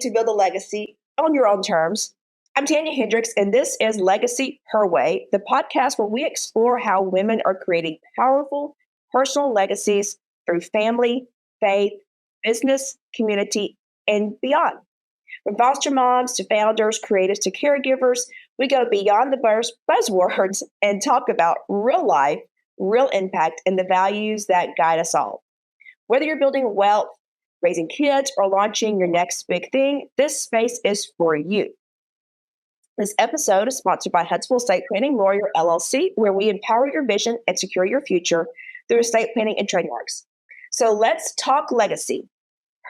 to build a legacy on your own terms. I'm Tanya Hendrix, and this is Legacy Her Way, the podcast where we explore how women are creating powerful personal legacies through family, faith, business, community, and beyond. From foster moms to founders, creatives to caregivers, we go beyond the buzzwords and talk about real life, real impact, and the values that guide us all. Whether you're building wealth, raising kids, or launching your next big thing, this space is for you. This episode is sponsored by Huntsville Estate Planning Lawyer LLC, where we empower your vision and secure your future through estate planning and trademarks. So let's talk legacy.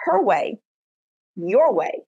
Her way, your way.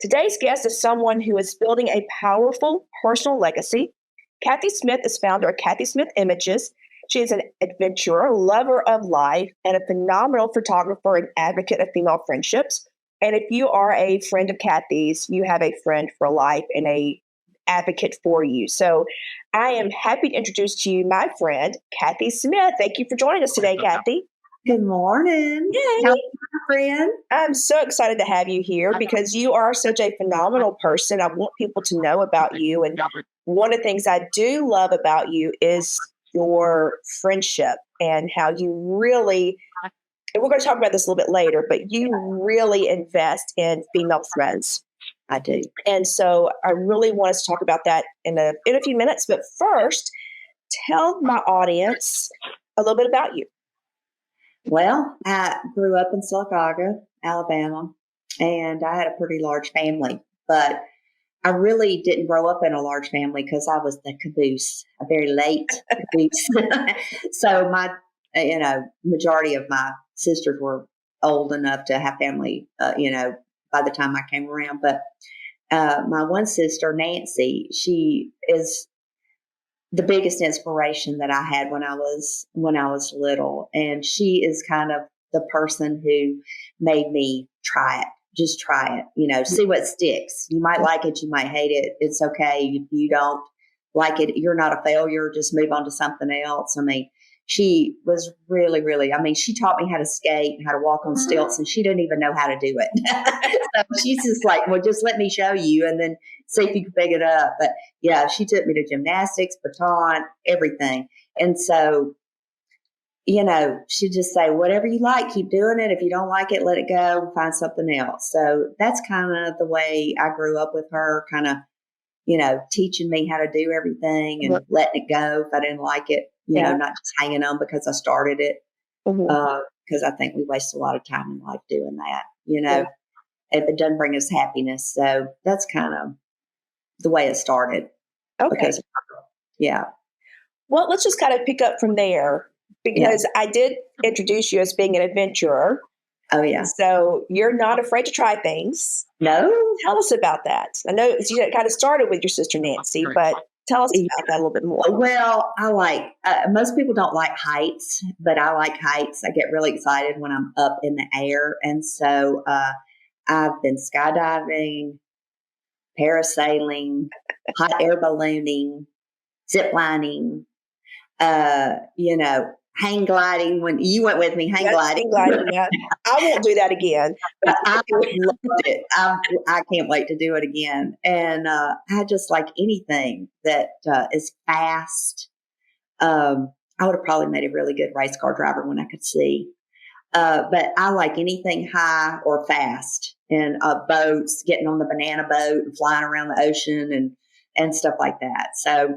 Today's guest is someone who is building a powerful personal legacy. Kathy Smith is founder of Kathy Smith Images. She is an adventurer, lover of life, and a phenomenal photographer and advocate of female friendships. And if you are a friend of Kathy's, you have a friend for life and a advocate for you. So I am happy to introduce to you my friend, Kathy Smith. Thank you for joining us today, Kathy. Good morning. Yay. How are you, my friend? I'm so excited to have you here because you are such a phenomenal person. I want people to know about you. And one of the things I do love about you is your friendship and how you really, and we're going to talk about this a little bit later, but you really invest in female friends. I do. And so I really want us to talk about that in a few minutes. But first, tell my audience a little bit about you. Well, I grew up in Sylacauga, Alabama, and I had a pretty large family, but I really didn't grow up in a large family because I was the caboose, a very late caboose. So my, majority of my sisters were old enough to have family, by the time I came around. But my one sister, Nancy, she is the biggest inspiration that I had when I was little. And she is kind of the person who made me try it. Just try it, see what sticks. You might like it. You might hate it. It's okay. If you don't like it, you're not a failure. Just move on to something else. I mean, she was really, really, she taught me how to skate and how to walk on stilts, and she didn't even know how to do it. So she's just like, well, just let me show you and then see if you can pick it up. But yeah, she took me to gymnastics, baton, everything. And so, she'd just say, whatever you like, keep doing it. If you don't like it, let it go and find something else. So that's kind of the way I grew up with her, kind of, teaching me how to do everything and letting it go if I didn't like it, not just hanging on because I started it. Because I think we waste a lot of time in life doing that, if it doesn't bring us happiness. So that's kind of the way it started. Okay. Because, Well, let's just kind of pick up from there. Because I did introduce you as being an adventurer. Oh, yeah. So you're not afraid to try things. No. Tell us about that. I know you kind of started with your sister, Nancy, but tell us about that a little bit more. Well, I like, most people don't like heights, but I like heights. I get really excited when I'm up in the air. And so I've been skydiving, parasailing, hot air ballooning, zip lining, hang gliding. When you went with me, hang gliding. Yeah. I won't do that again. But I loved it. I can't wait to do it again. And I just like anything that is fast. I would have probably made a really good race car driver when I could see. But I like anything high or fast, and boats, getting on the banana boat and flying around the ocean and stuff like that. So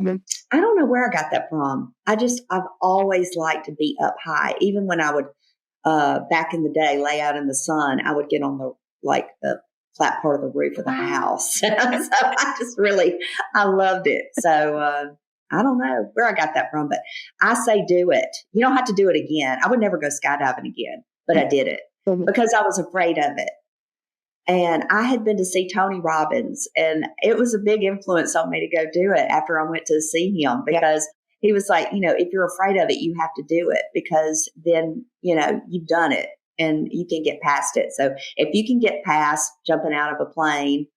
I don't know where I got that from. I've always liked to be up high. Even when I would, back in the day, lay out in the sun, I would get on the flat part of the roof of the house. So I loved it. So, I don't know where I got that from, but I say do it. You don't have to do it again. I would never go skydiving again, but I did it because I was afraid of it. And I had been to see Tony Robbins, and it was a big influence on me to go do it after I went to see him, because he was like, if you're afraid of it, you have to do it, because then, you've done it and you can get past it. So if you can get past jumping out of a plane,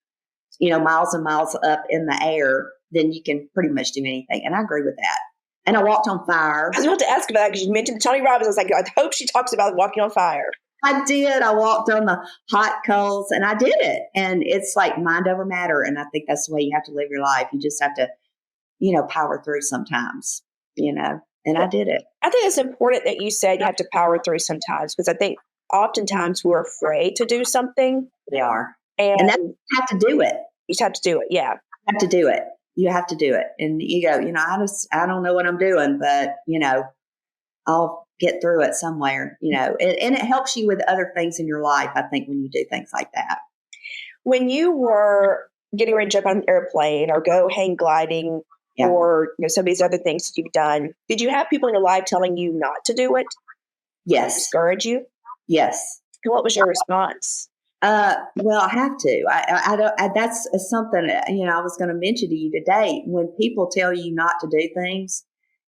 miles and miles up in the air, then you can pretty much do anything. And I agree with that. And I walked on fire. I was about to ask about that because you mentioned Tony Robbins. I was like, I hope she talks about walking on fire. I did. I walked on the hot coals and I did it. And it's like mind over matter. And I think that's the way you have to live your life. You just have to, power through sometimes, and I did it. I think it's important that you said you have to power through sometimes, because I think oftentimes we're afraid to do something. We are. And then you have to do it. You just have to do it. Yeah. You have to do it. You have to do it. And you go, I don't know what I'm doing, but, I'll get through it somewhere, and it helps you with other things in your life, I think, when you do things like that. When you were getting ready to jump on an airplane or go hang gliding, or some of these other things that you've done, did you have people in your life telling you not to do it? Yes. Discourage you? Yes. And what was your response? Well, I have to. I don't. That's something I was going to mention to you today. When people tell you not to do things,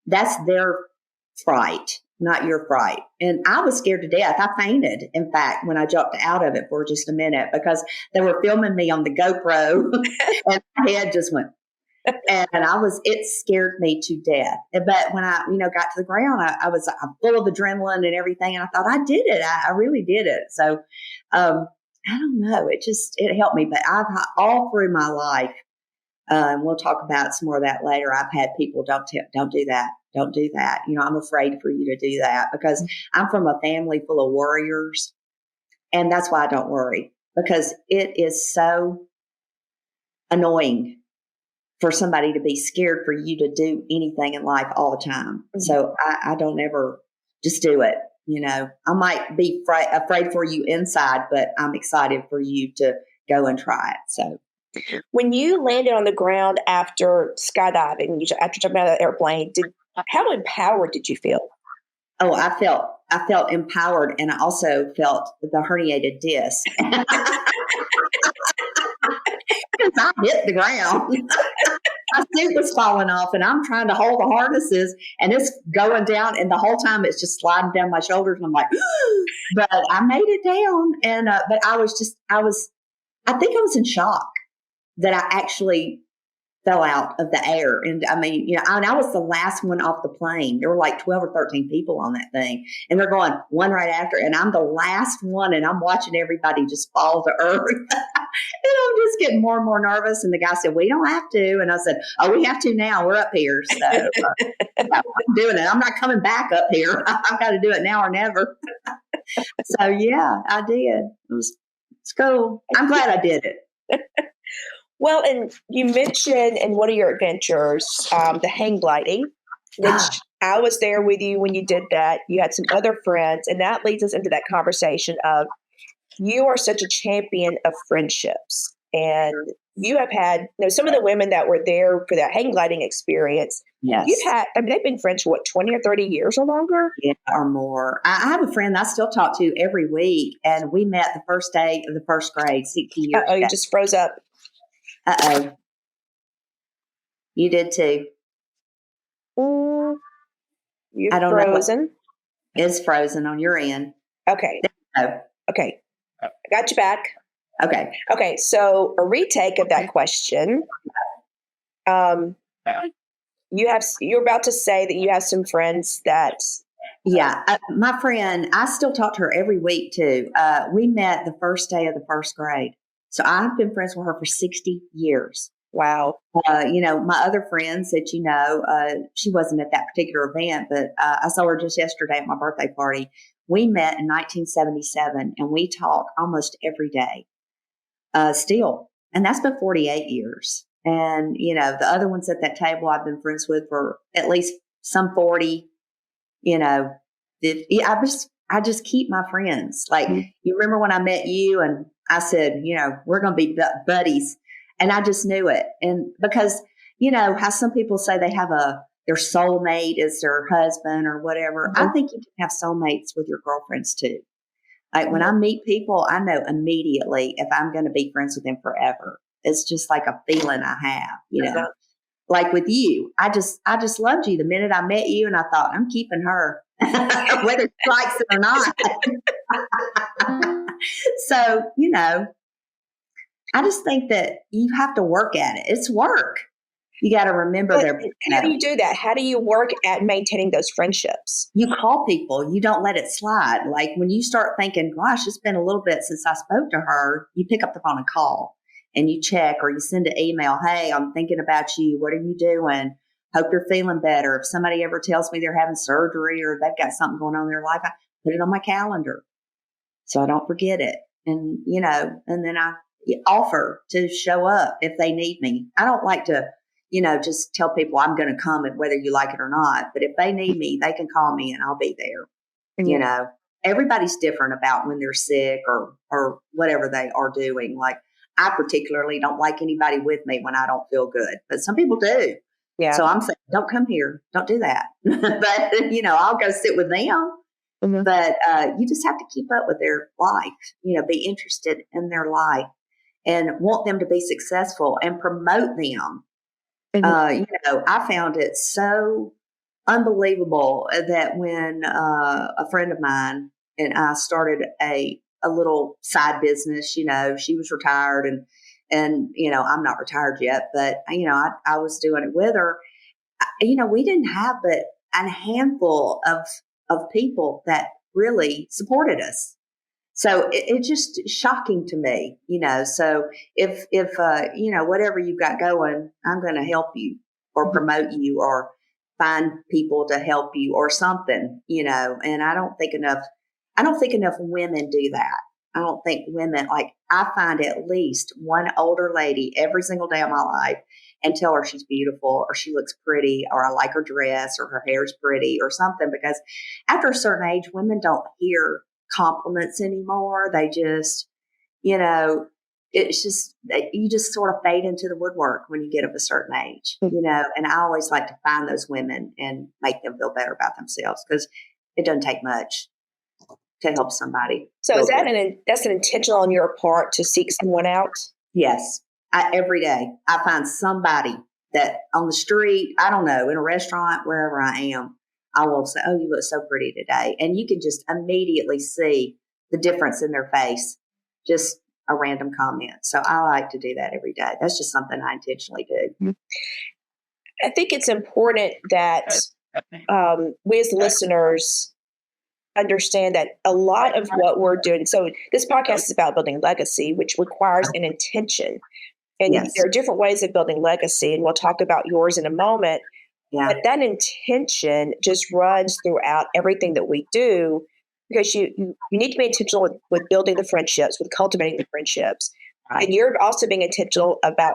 that's their fright, not your fright. And I was scared to death. I fainted, in fact, when I jumped out of it for just a minute, because they were filming me on the GoPro, and my head just went. And it scared me to death. But when I, got to the ground, I'm full of adrenaline and everything. And I thought, I did it. I really did it. So, I don't know. It helped me. But I've all through my life, and we'll talk about some more of that later. I've had people, don't do that. Don't do that. I'm afraid for you to do that, because I'm from a family full of worriers. And that's why I don't worry, because it is so annoying for somebody to be scared for you to do anything in life all the time. Mm-hmm. So I don't ever just do it. I might be afraid for you inside, but I'm excited for you to go and try it. So when you landed on the ground after skydiving, after jumping out of the airplane, how empowered did you feel? Oh, I felt empowered, and I also felt the herniated disc. Because I hit the ground. My suit was falling off, and I'm trying to hold the harnesses, and it's going down, and the whole time it's just sliding down my shoulders, and I'm like, but I made it down. And but I think I was in shock that I actually fell out of the air. And I mean, and I was the last one off the plane. There were like 12 or 13 people on that thing, and they're going one right after, and I'm the last one, and I'm watching everybody just fall to earth. And I'm just getting more and more nervous. And the guy said, we don't have to. And I said, oh, we have to now. We're up here. So I'm doing it. I'm not coming back up here. I've got to do it now or never. So yeah, I did. It's cool. I'm glad I did it. Well, and you mentioned in one of your adventures, the hang gliding, which I was there with you when you did that. You had some other friends, and that leads us into that conversation of, you are such a champion of friendships, and you have had, some of the women that were there for that hang gliding experience. Yes. They've been friends for 20 or 30 years or longer? Yeah, or more. I have a friend I still talk to every week, and we met the first day of the first grade 60 years ago. You just froze up. Uh-oh. You did too. You're frozen. It's frozen on your end. Okay. Okay. I got you back. Okay. Okay. So a retake of that question. You're about to say that you have some friends that. Yeah. My friend, I still talk to her every week too. We met the first day of the first grade. So I've been friends with her for 60 years. Wow. My other friends that, she wasn't at that particular event, but I saw her just yesterday at my birthday party. We met in 1977, and we talk almost every day still. And that's been 48 years. And, the other ones at that table I've been friends with for at least some 40, I just keep my friends. Like, you remember when I met you and I said, we're going to be buddies. And I just knew it. And because, how some people say they have their soulmate is their husband or whatever. Mm-hmm. I think you can have soulmates with your girlfriends too. Like when I meet people, I know immediately if I'm going to be friends with them forever. It's just like a feeling I have, Like with you, I just loved you the minute I met you, and I thought, I'm keeping her, whether she likes it or not. So, I just think that you have to work at it. It's work. You got to remember But their. how do you do that? How do you work at maintaining those friendships? You call people. You don't let it slide. Like when you start thinking, gosh, it's been a little bit since I spoke to her, you pick up the phone and call and you check or you send an email. Hey, I'm thinking about you. What are you doing? Hope you're feeling better. If somebody ever tells me they're having surgery or they've got something going on in their life, I put it on my calendar so I don't forget it. And, and then I offer to show up if they need me. I don't like to, just tell people I'm going to come and whether you like it or not. But if they need me, they can call me and I'll be there. Yeah. Everybody's different about when they're sick or whatever they are doing. Like I particularly don't like anybody with me when I don't feel good, but some people do. Yeah. So I'm saying, don't come here. Don't do that. But, I'll go sit with them. Mm-hmm. But you just have to keep up with their life, be interested in their life and want them to be successful and promote them. Mm-hmm. I found it so unbelievable that when a friend of mine and I started a little side business, she was retired and I'm not retired yet, but I was doing it with her. We didn't have but a handful of people that really supported us. So it's just shocking to me, so if whatever you've got going, I'm going to help you or promote you or find people to help you or something, and I don't think enough women do that. I don't think women, like I find at least one older lady every single day of my life and tell her she's beautiful or she looks pretty or I like her dress or her hair's pretty or something, because after a certain age, women don't hear compliments anymore. They just, it's just, you just sort of fade into the woodwork when you get of a certain age, and I always like to find those women and make them feel better about themselves because it doesn't take much to help somebody. So is that's an intentional on your part to seek someone out? Yes. Every day I find somebody that on the street, I don't know, in a restaurant, wherever I am, I will say, oh, you look so pretty today. And you can just immediately see the difference in their face, just a random comment. So I like to do that every day. That's just something I intentionally do. I think it's important that we as listeners understand that a lot of what we're doing, so this podcast is about building legacy, which requires an intention. And Yes. there are different ways of building legacy, and we'll talk about yours in a moment. Yeah. But that intention just runs throughout everything that we do, because you need to be intentional with building the friendships, with cultivating the friendships. Right. And you're also being intentional about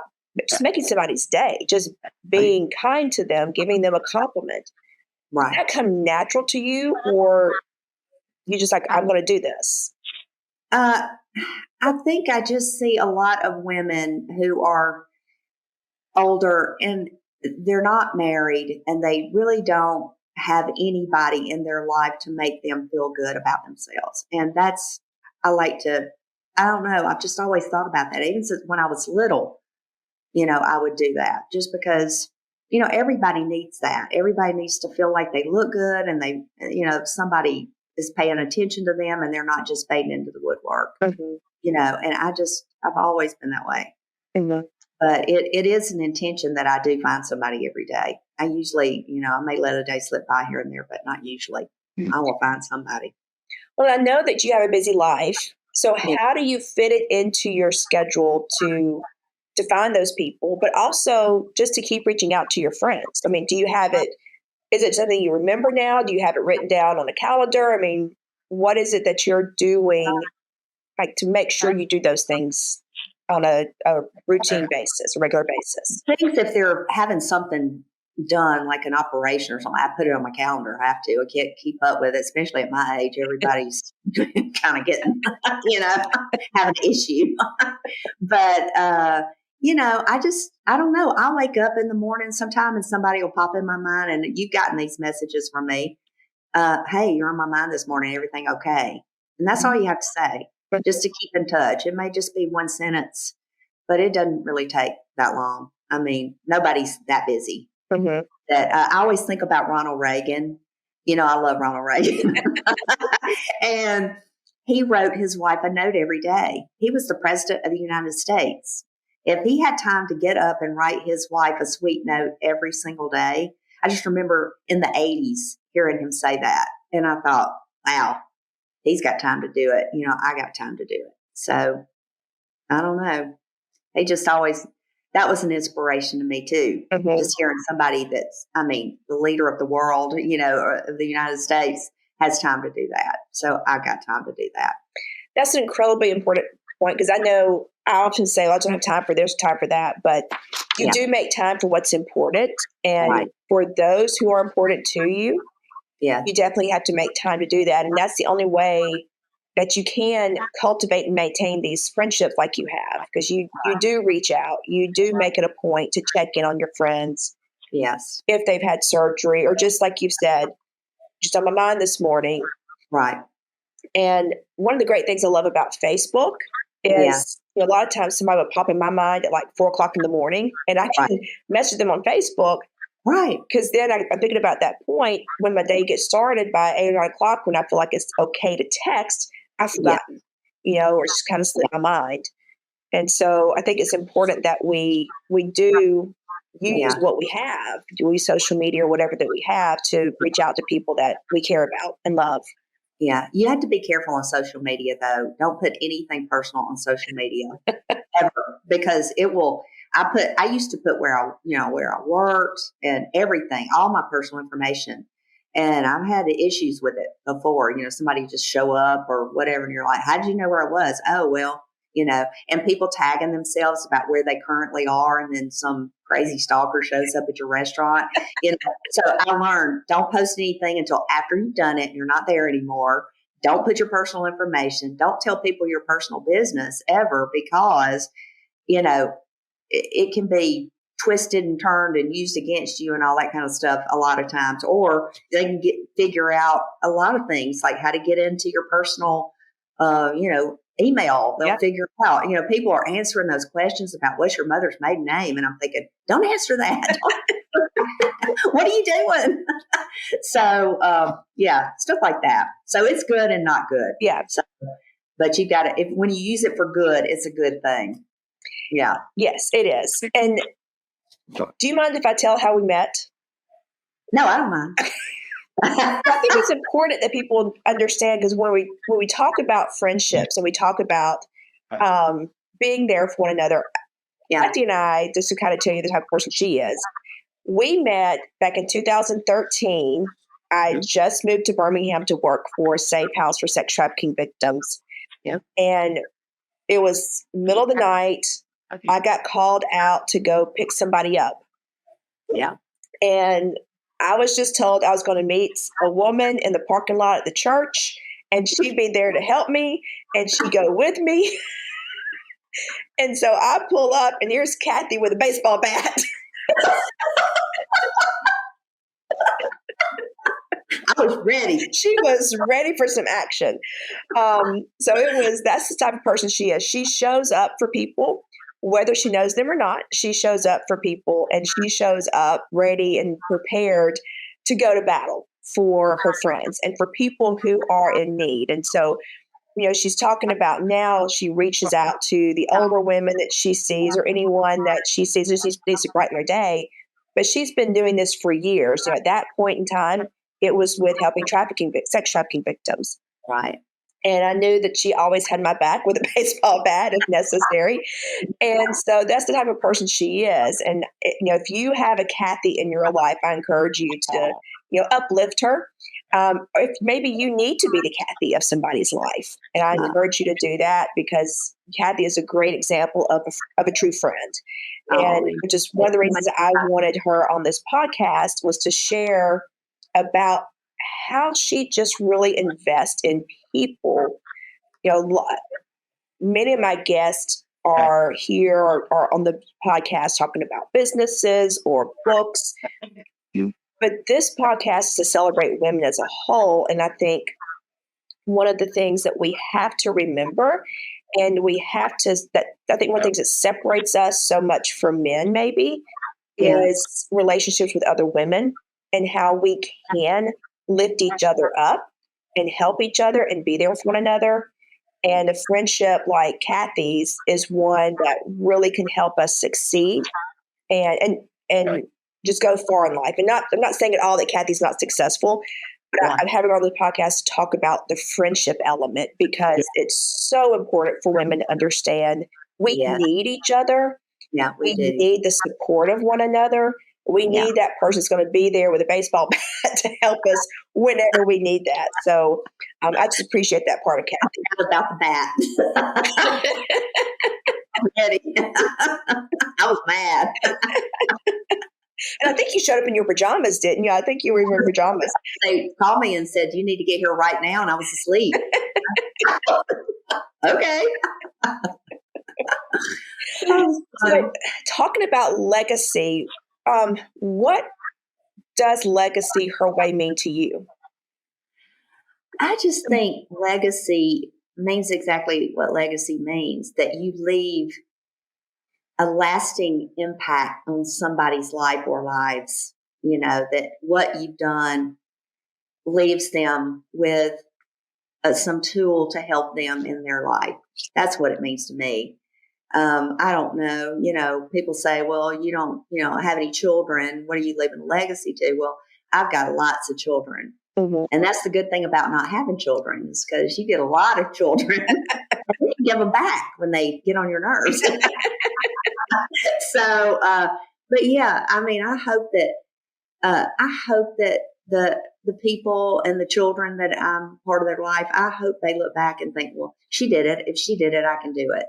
just making somebody's day, just being kind to them, giving them a compliment. Right. Does that come natural to you, or you just like, I'm going to do this? I think I just see a lot of women who are older and they're not married and they really don't have anybody in their life to make them feel good about themselves. And I don't know, I've just always thought about that. Even since when I was little, I would do that just because, everybody needs that. Everybody needs to feel like they look good and they, somebody is paying attention to them and they're not just fading into the woodwork, and I've always been that way. Mm-hmm. But it is an intention that I do find somebody every day. I usually, I may let a day slip by here and there, but not usually. Mm-hmm. I will find somebody. Well, I know that you have a busy life. So how do you fit it into your schedule to find those people, but also just to keep reaching out to your friends? I mean, do you have it? Is it something you remember now? Do you have it written down on a calendar? I mean, what is it that you're doing, like, to make sure you do those things on a routine basis, a regular basis? Things, if they're having something done, like an operation or something, I put it on my calendar. I have to. I can't keep up with it, especially at my age. Everybody's kind of getting, having an issue. But, I don't know. I'll wake up in the morning sometime and somebody will pop in my mind, and you've gotten these messages from me. Hey, you're on my mind this morning. Everything okay? And that's all you have to say, just to keep in touch. It may just be one sentence, but it doesn't really take that long. I mean, nobody's that busy. Mm-hmm. That I always think about Ronald Reagan. I love Ronald Reagan. And he wrote his wife a note every day. He was the president of the United States. If he had time to get up and write his wife a sweet note every single day, I just remember in the 80s hearing him say that. And I thought, wow, he's got time to do it. I got time to do it. So I don't know. They just always, that was an inspiration to me too. Mhm. Just hearing somebody that's, the leader of the world, or of the United States has time to do that. So I got time to do that. That's an incredibly important point, because I know I often say, well, I don't have time for this, time for that, but you do make time for what's important. And for those who are important to you, you definitely have to make time to do that. And that's the only way that you can cultivate and maintain these friendships like you have, because you do reach out, you do make it a point to check in on your friends. Yes. If they've had surgery, or just like you said, just on my mind this morning. Right. And one of the great things I love about Facebook is a lot of times somebody would pop in my mind at like 4:00 in the morning, and I can message them on Facebook. Right. Because then I'm thinking about that point when my day gets started by 8 or 9 o'clock, when I feel like it's okay to text, I've forgotten, or it's just kind of slipped my mind. And so I think it's important that we do use what we have, do use social media or whatever that we have to reach out to people that we care about and love. Yeah. You have to be careful on social media, though. Don't put anything personal on social media ever, because it will. I used to put where I worked and everything, all my personal information. And I've had issues with it before. Somebody just show up or whatever, and you're like, how did you know where I was? Oh, well, and people tagging themselves about where they currently are, and then some crazy stalker shows up at your restaurant. So I learned, don't post anything until after you've done it and you're not there anymore. Don't put your personal information. Don't tell people your personal business ever, because it can be twisted and turned and used against you and all that kind of stuff a lot of times. Or they can figure out a lot of things, like how to get into your personal email. They'll figure it out. People are answering those questions about what's your mother's maiden name, and I'm thinking, don't answer that. What are you doing? So stuff like that. So it's good and not good. Yeah. So, but you got to, when you use it for good, it's a good thing. Yeah. Yes, it is. And do you mind if I tell how we met? No, I don't mind. I think it's important that people understand, because when we talk about friendships and we talk about being there for one another, Kathy and I, just to kind of tell you the type of person she is, we met back in 2013. I just moved to Birmingham to work for a safe house for sex trafficking victims. Yeah. And it was middle of the night. I got called out to go pick somebody up. Yeah. And I was just told I was going to meet a woman in the parking lot at the church, and she'd be there to help me, and she'd go with me. And so I pull up, and here's Kathy with a baseball bat. I was ready. She was ready for some action. So that's the type of person she is. She shows up for people, whether she knows them or not. She shows up for people, and she shows up ready and prepared to go to battle for her friends and for people who are in need. And so, she's talking about now she reaches out to the older women that she sees, or anyone that she sees who needs to brighten their day. But she's been doing this for years. At that point in time, it was with helping sex trafficking victims. Right. And I knew that she always had my back with a baseball bat if necessary. And so that's the type of person she is. And, if you have a Kathy in your life, I encourage you to, uplift her. If maybe you need to be the Kathy of somebody's life. And I encourage you to do that, because Kathy is a great example of a true friend. And just one of the reasons I wanted her on this podcast was to share about how she just really invests in people. Many of my guests are here or on the podcast talking about businesses or books. But this podcast is to celebrate women as a whole. And I think one of the things that we have to remember, and I think one of the things that separates us so much from men maybe is relationships with other women, and how we can lift each other up and help each other and be there with one another. And a friendship like Kathy's is one that really can help us succeed and just go far in life. And I'm not saying at all that Kathy's not successful, but Yeah. I'm having her on the podcast to talk about the friendship element because it's so important for women to understand we Yes. need each other. Yeah, we do. need the support of one another. We Yeah. need that person's going to be there with a baseball bat to help us whenever we need that. So I just appreciate that part of Kathy. How about the bat? I'm ready. I was mad. And I think you showed up in your pajamas, didn't you? I think you were in your pajamas. They called me and said, "You need to get here right now," and I was asleep. Okay. So, talking about legacy, what does legacy her way mean to you? I just think legacy means exactly what legacy means, that you leave a lasting impact on somebody's life or lives, that what you've done leaves them with some tool to help them in their life. That's what it means to me. I don't know, people say, well, you don't, have any children. What are you leaving a legacy to? Well, I've got lots of children. Mm-hmm. And that's the good thing about not having children, is because you get a lot of children and you can give them back when they get on your nerves. So, but yeah, I mean, I hope that the people and the children that I'm part of their life, I hope they look back and think, well, she did it. If she did it, I can do it.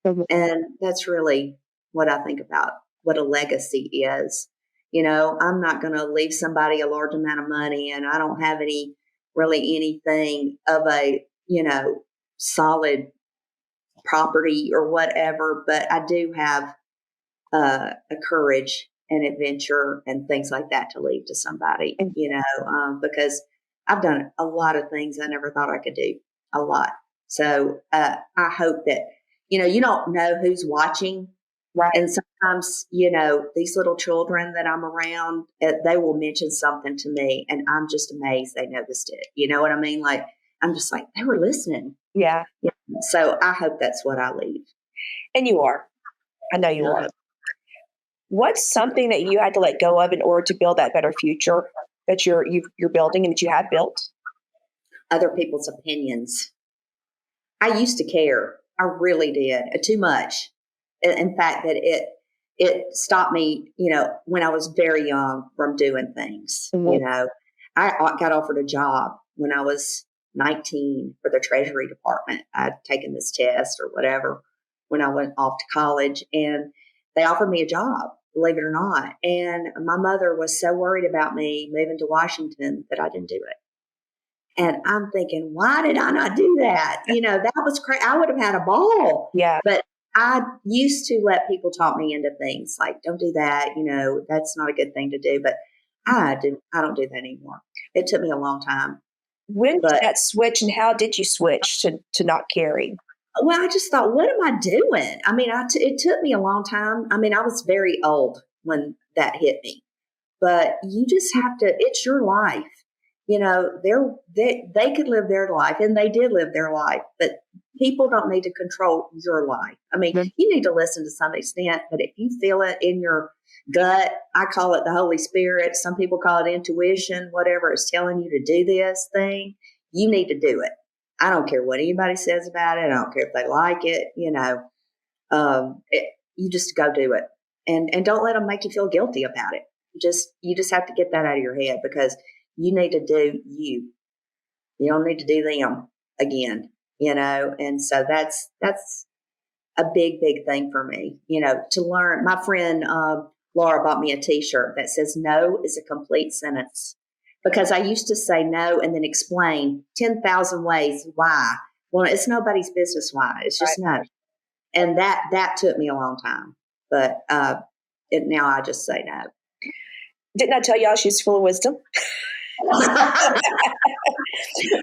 Mm-hmm. And that's really what I think about what a legacy is. I'm not going to leave somebody a large amount of money, and I don't have anything of a, solid property or whatever, but I do have a courage and adventure and things like that to leave to somebody, because I've done a lot of things I never thought I could do, a lot. So I hope that, you don't know who's watching. Right. And sometimes, these little children that I'm around, they will mention something to me and I'm just amazed they noticed it. You know what I mean? Like, I'm just like, they were listening. Yeah. So I hope that's what I leave. And you are. I know you are. What's something that you had to let go of in order to build that better future that you're building and that you have built? Other people's opinions. I used to care. I really did. Too much. In fact, that it stopped me, when I was very young from doing things. Mm-hmm. I got offered a job when I was 19 for the Treasury Department. I'd taken this test or whatever when I went off to college, and they offered me a job, believe it or not. And my mother was so worried about me moving to Washington that I didn't do it. And I'm thinking, why did I not do that? That was crazy. I would have had a ball. Yeah. But I used to let people talk me into things like, don't do that. That's not a good thing to do. But I don't do that anymore. It took me a long time. When did that switch, and how did you switch to not caring? Well, I just thought, what am I doing? I mean, it took me a long time. I mean, I was very old when that hit me. But you just have to, it's your life. They could live their life, and they did live their life, but people don't need to control your life. I mean, you need to listen to some extent, but if you feel it in your gut, I call it the Holy Spirit. Some people call it intuition, whatever is telling you to do this thing, you need to do it. I don't care what anybody says about it. I don't care if they like it, you just go do it, and don't let them make you feel guilty about it. You just have to get that out of your head, because you need to do you. You don't need to do them again, and so that's a big, big thing for me, to learn. My friend Laura bought me a t-shirt that says no is a complete sentence, because I used to say no and then explain 10,000 ways why. Well, it's nobody's business why. It's just no. And that took me a long time, but now I just say no. Didn't I tell y'all she's full of wisdom?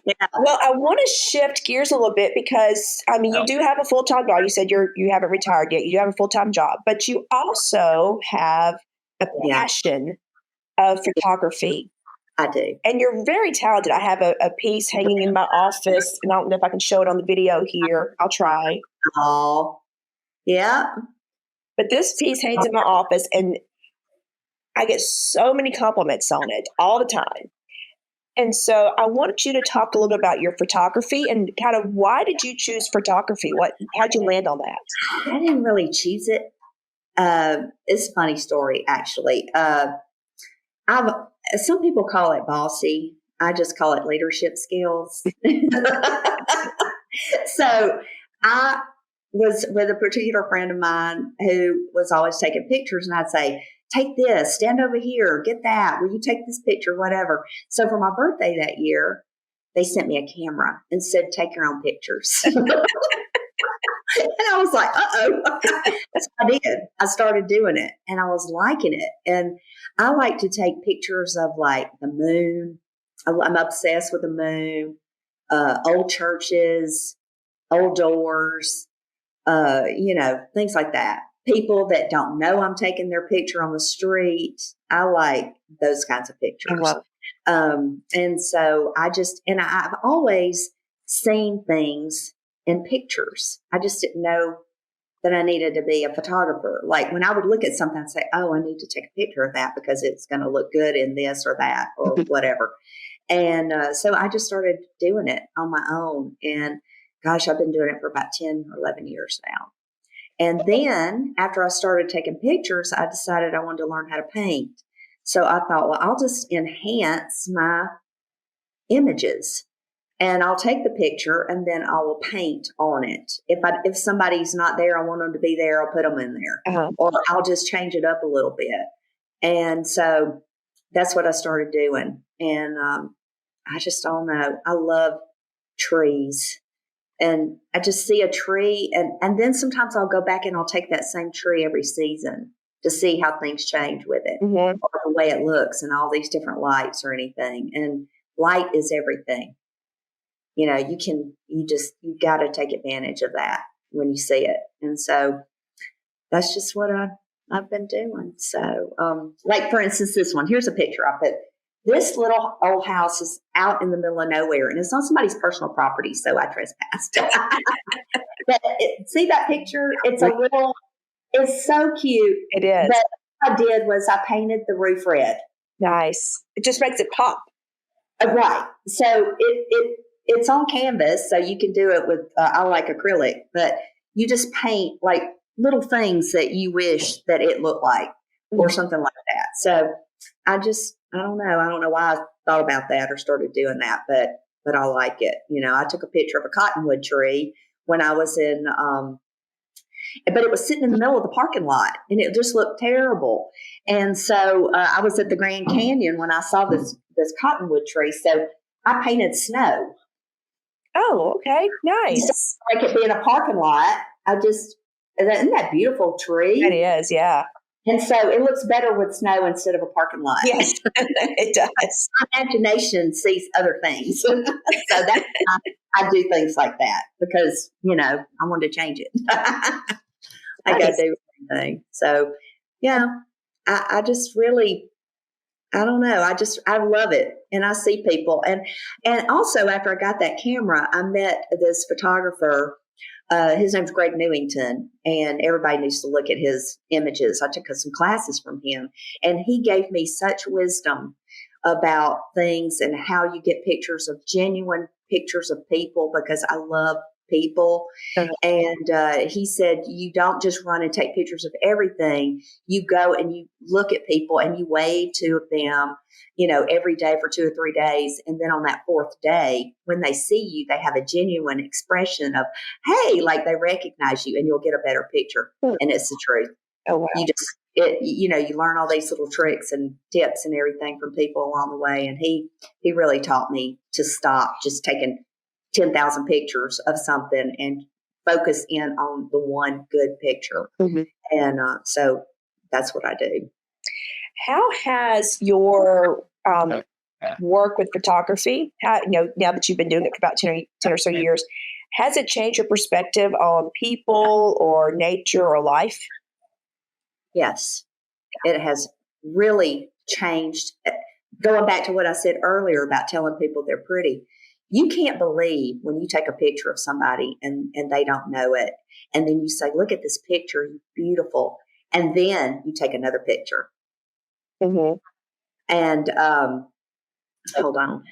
Yeah. Well, I want to shift gears a little bit, because you do have a full-time job. You said you haven't retired yet. You have a full-time job, but you also have a passion of photography. I do. And you're very talented. I have a piece hanging in my office, and I don't know if I can show it on the video here. I'll try. Oh, yeah. But this piece hangs in my office, and I get so many compliments on it all the time. And so I wanted you to talk a little bit about your photography and kind of why did you choose photography? How'd you land on that? I didn't really choose it. It's a funny story, actually. Some people call it bossy. I just call it leadership skills. So I was with a particular friend of mine who was always taking pictures, and I'd say, take this, stand over here, get that. Will you take this picture, whatever. So for my birthday that year, they sent me a camera and said, take your own pictures. And I was like, uh-oh. That's what I did. I started doing it, and I was liking it. And I like to take pictures of like the moon. I'm obsessed with the moon, old churches, old doors, things like that. People that don't know I'm taking their picture on the street. I like those kinds of pictures. And so I've always seen things in pictures. I just didn't know that I needed to be a photographer. Like when I would look at something and say, oh, I need to take a picture of that because it's going to look good in this or that or whatever. And so I just started doing it on my own. And gosh, I've been doing it for about 10 or 11 years now. And then after I started taking pictures, I decided I wanted to learn how to paint. So I thought, well, I'll just enhance my images. And I'll take the picture and then I will paint on it. If somebody's not there, I want them to be there, I'll put them in there. Or I'll just change it up a little bit. And so that's what I started doing. And I just don't know. I love trees. And I just see a tree. And then sometimes I'll go back and I'll take that same tree every season to see how things change with it, or the way it looks and all these different lights or anything. And light is everything. You got to take advantage of that when you see it. And so that's just what I've been doing. So, like for instance, this one, here's a picture I put. This little old house is out in the middle of nowhere, and it's on somebody's personal property, so I trespassed. But see that picture? It's so cute. It is. But what I did was I painted the roof red. Nice. It just makes it pop. Right. So it's on canvas, so you can do it with, I like acrylic, but you just paint like little things that you wish that it looked like or something like that. So I don't know. I don't know why I thought about that or started doing that, but I like it. I took a picture of a cottonwood tree when I was in, but it was sitting in the middle of the parking lot and it just looked terrible. And so I was at the Grand Canyon when I saw this cottonwood tree. So I painted snow. Oh, okay. Nice. So like it being a parking lot. Isn't that a beautiful tree? It is, yeah. And so it looks better with snow instead of a parking lot. Yes, it does. My imagination sees other things. So that's I do things like that because, I want to change it. I got to do everything. So, yeah, I just really, I don't know. I love it. And I see people. And also after I got that camera, I met this photographer. His name's Greg Newington, and everybody needs to look at his images. I took some classes from him, and he gave me such wisdom about things and how you get genuine pictures of people, because I love people. And he said, you don't just run and take pictures of everything. You go and you look at people and you wave to them, every day for 2 or 3 days. And then on that 4th day, when they see you, they have a genuine expression of, hey, like they recognize you, and you'll get a better picture. And it's the truth. Oh, wow. You learn all these little tricks and tips and everything from people along the way. And he really taught me to stop just taking 10,000 pictures of something and focus in on the one good picture. And so that's what I do. How has your work with photography, now that you've been doing it for about 10 or so years, has it changed your perspective on people or nature or life? Yes, it has really changed going back to what I said earlier about telling people they're pretty, you can't believe when you take a picture of somebody and they don't know it. And then you say, look at this picture, you're beautiful. And then you take another picture. Mm-hmm. And hold on.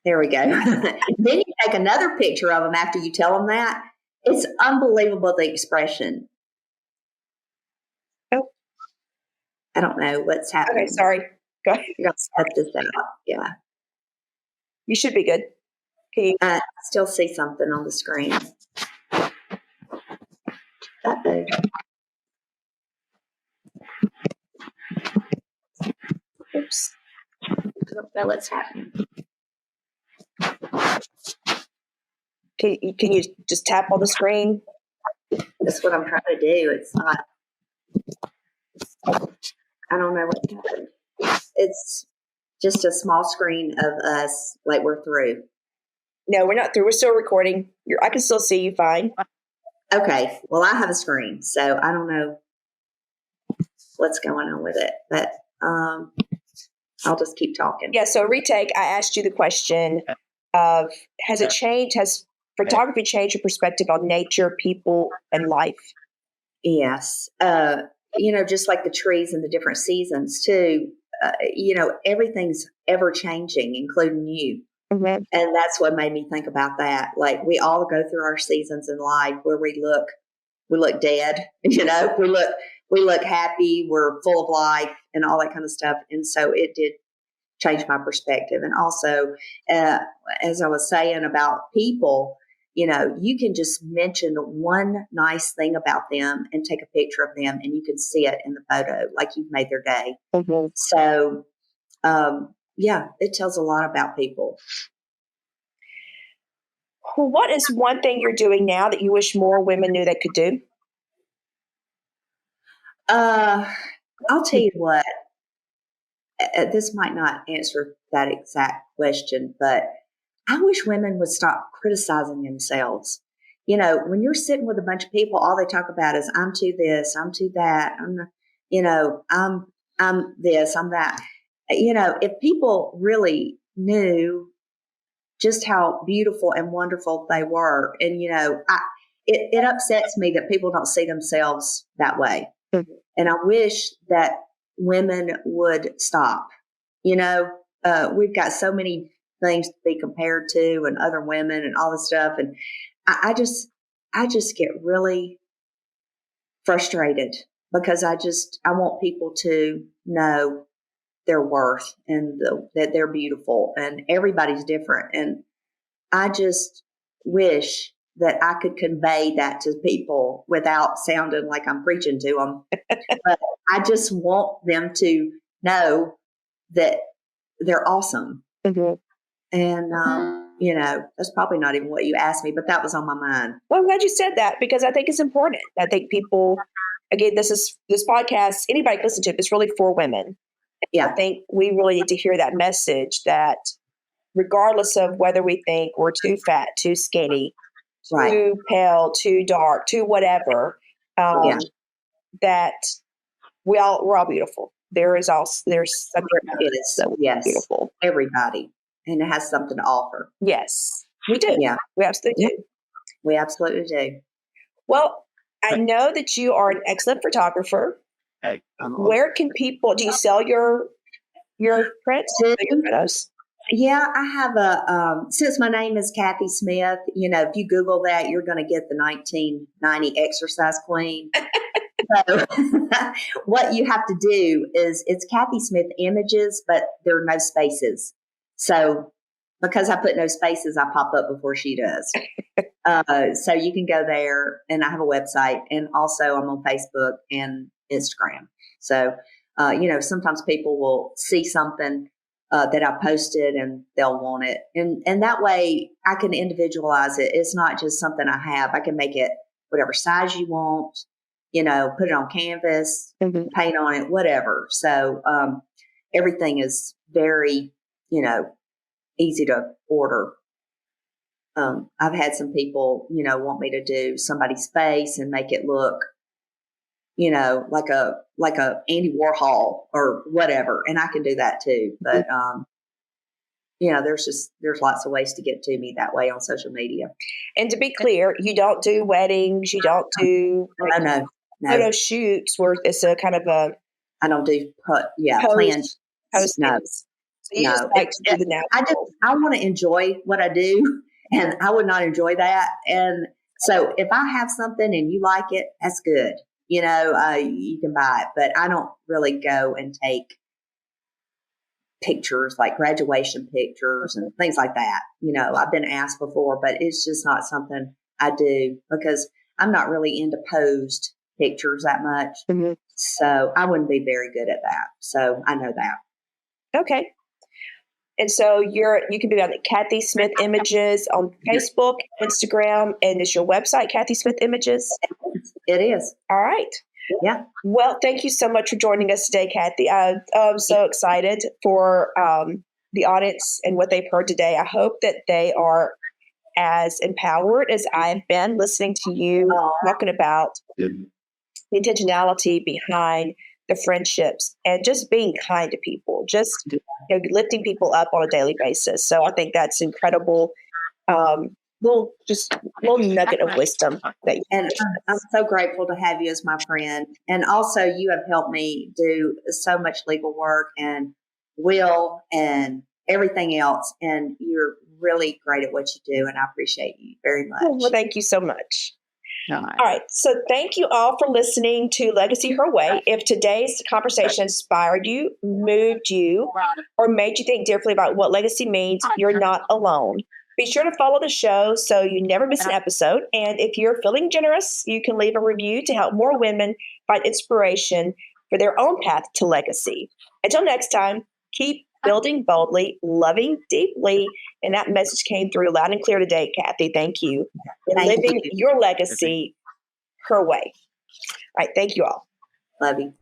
There we go. Then you take another picture of them after you tell them that. It's unbelievable, the expression. Oh. I don't know what's happening. Okay, sorry. Go ahead. You got to set this out. Yeah. You should be good. Can you? I still see something on the screen. Uh-oh. Oops. I don't know what's happening. Can you just tap on the screen? That's what I'm trying to do. It's not. I don't know what happened. It's just a small screen of us, like we're through. No, we're not through. We're still recording. I can still see you fine. Okay. Well, I have a screen, so I don't know what's going on with it, but I'll just keep talking. Yeah. So retake. I asked you the question of has it changed? Has photography changed your perspective on nature, people, and life? Yes. Just like the trees and the different seasons too. Everything's ever changing, including you. Mm-hmm. And that's what made me think about that. Like we all go through our seasons in life where we look dead, we look happy, we're full of life and all that kind of stuff. And so it did change my perspective. And also, as I was saying about people, you can just mention one nice thing about them and take a picture of them and you can see it in the photo, like you've made their day. Mm-hmm. So, it tells a lot about people. Well, what is one thing you're doing now that you wish more women knew they could do? I'll tell you what, this might not answer that exact question, but I wish women would stop criticizing themselves. When you're sitting with a bunch of people, all they talk about is I'm too this, I'm too that, I'm this, I'm that. If people really knew just how beautiful and wonderful they were, and it upsets me that people don't see themselves that way. Mm-hmm. And I wish that women would stop. We've got so many things to be compared to and other women and all this stuff. And I just get really frustrated because I want people to know their worth and that they're beautiful and everybody's different. And I just wish that I could convey that to people without sounding like I'm preaching to them. But I just want them to know that they're awesome. Mm-hmm. And, that's probably not even what you asked me, but that was on my mind. Well, I'm glad you said that because I think it's important. I think people, again, this podcast, anybody can listen to it, it's really for women. Yeah. I think we really need to hear that message that regardless of whether we think we're too fat, too skinny, too pale, too dark, too whatever, that we're all beautiful. There's something so beautiful. Everybody. And it has something to offer. Yes, we do. Yeah. We absolutely do. We absolutely do. Well, I know that you are an excellent photographer. Where can people, do you sell your prints, your photos? Yeah, I have since my name is Kathy Smith, if you Google that, you're going to get the 1990 exercise queen. So what you have to do is it's Kathy Smith Images, but there are no spaces. So because I put no spaces, I pop up before she does. So you can go there, and I have a website, and also I'm on Facebook and Instagram. So, sometimes people will see something that I posted and they'll want it. And that way I can individualize it. It's not just something I have. I can make it whatever size you want, put it on canvas, Mm-hmm. paint on it, whatever. So everything is very, easy to order. I've had some people, want me to do somebody's face and make it look, like a Andy Warhol or whatever, and I can do that too. But there's lots of ways to get to me that way on social media. And to be clear, you don't do weddings, you don't do No. photo shoots where it's a kind of a I don't do planned. Post No, things. So you just like to do the natural. I want to enjoy what I do, and I would not enjoy that. And so if I have something and you like it, that's good. You can buy it, but I don't really go and take pictures like graduation pictures and things like that. I've been asked before, but it's just not something I do because I'm not really into posed pictures that much. Mm-hmm. So I wouldn't be very good at that. So I know that. Okay. And so you can be on the Kathy Smith Images on Facebook, Instagram, and it's your website, Kathy Smith Images? It is. All right. Yeah. Well, thank you so much for joining us today, Kathy. I'm so excited for the audience and what they've heard today. I hope that they are as empowered as I've been listening to you talking about the intentionality behind the friendships and just being kind to people, just lifting people up on a daily basis. So I think that's incredible. Little nugget of wisdom. And I'm so grateful to have you as my friend. And also you have helped me do so much legal work and will and everything else. And you're really great at what you do. And I appreciate you very much. Well, thank you so much. All right. So thank you all for listening to Legacy Her Way. If today's conversation inspired you, moved you, or made you think differently about what legacy means, you're not alone. Be sure to follow the show so you never miss an episode. And if you're feeling generous, you can leave a review to help more women find inspiration for their own path to legacy. Until next time, keep building boldly, loving deeply. And that message came through loud and clear today, Kathy. Thank you. And living your legacy her way. All right. Thank you all. Love you.